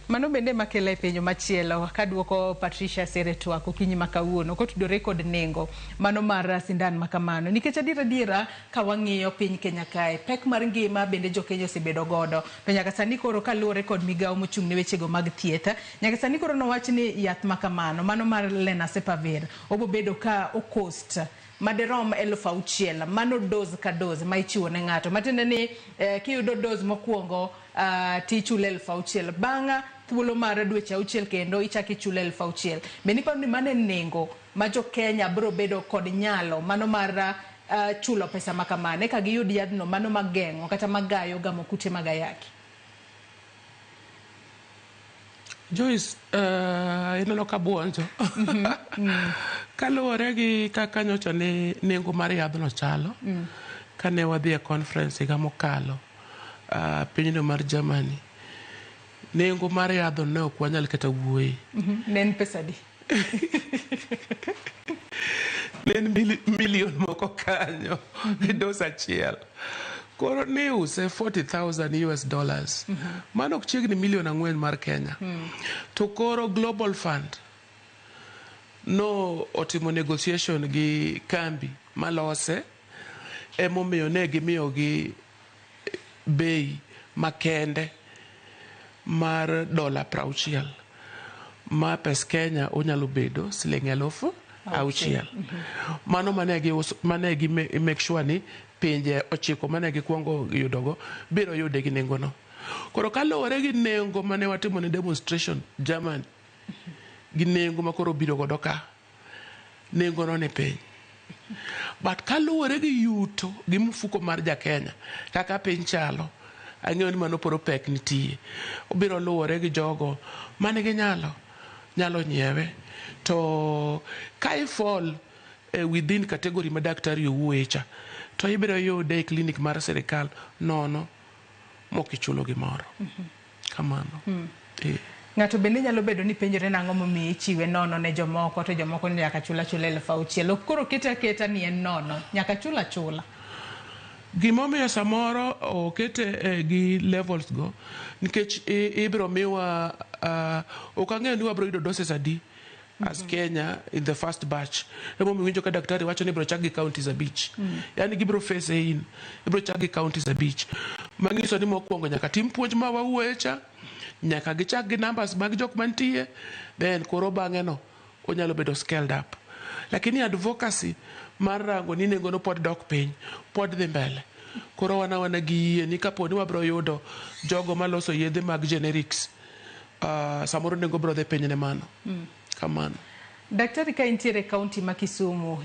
Mano bende makela e penjo machielo kaduoko Patricia Seretwak okinyi makawuono kotudore kod nengo mano mar sindan makamano nikech adiera ka wang'iyo piny Kenya kae pek mar ngima bende jo Kenya osebedo godo to nyaka sani koro kaluwore kod migawo mochung' ne wechego mag thieth nyaka sani koro nowach ni yath makamano mano mar Lenacapavir obo bedo ka okost maderom 6,000 mano dose ka dose ma ichiwo ne ng'ato matiende ni kiyudo dose mokwongo tichule 6,000 bang'a thuolo mar dweche 6 kendo ichaki ichule 6,000 be niparo ni mane nengo ma jo Kenya bro bedo kod nyalo mano mar chulo pesa makamane ka giyud yadhno mano mageng'o kata magayo gamo kute magayaki. Joyce, ineno ka buonjo. Kaluwore gi kaka nyocha ne nengo mar yadhno chalo, kane wadhi e conference higa mokalo, pinyno mar Germany, nengo mar yadhno ne ok wanyal kata wuoye. Ne en pesa di? Ne en milion moko kanyo, dose achiel. Koro ne use $40,000. Mano ok chiegni milion 4 mar Kenya. To koro Global Fund no otimo negotiation gi kambi malose emomiyo ne gimiyogi bei makende mar $60 ma pes Kenya onyalo bedo $6,000. Mano mane gi make sure ni pinje 9 mane gikwongo yudogo biro yude gi nengono. Koro kaluwore gi nengo mane watimo ne demonstration Germany gi nengo ma koro biro godo ka nengono ni piny. But kaluwore gi yuto gi mfuko mar ja Kenya kaka piny chalo ang'eyo ni mano poro pek nitie. Obiro luwore gi jogo mane gi nyalo nyiewe to ka ifall within category ma daktari owuoye cha to ibiro yude e klinik mar sirikal nono mokichulo gimoro. Kamano. Ng'ato bende nyalo bedo ni penjore nang'o momiyo ichiwe nono ne jomoko to jomoko nyaka chula 1,000. Koro keta ni en nono nyaka chula. Gimomiyo samoro okete gi levels go nikech ibiro miwa ok ang'eyo ni wabiro yudo doses adi as Kenya in the first batch. Emo winjo ka daktari wacho ni ibiro chak gi counties 5. Yani gibiro face in ibiro chak gi counties 5. Mangiso ni mokwongo nyaka tim puonj ma wawuoye cha nyaka gichak gi numbers mag jok mantie then koro bang'e no onyalo bedo scaled up. Lakini advocacy mar rango ni nengo no pod dok piny pod dhi mbele. Koro wana gi ni kapo ni wabiro yudo jogo maloso yedhe mag generics samoro nengo biro dhi piny ne mano. Kamano. Daktari ka intiere kaunti ma Kisumu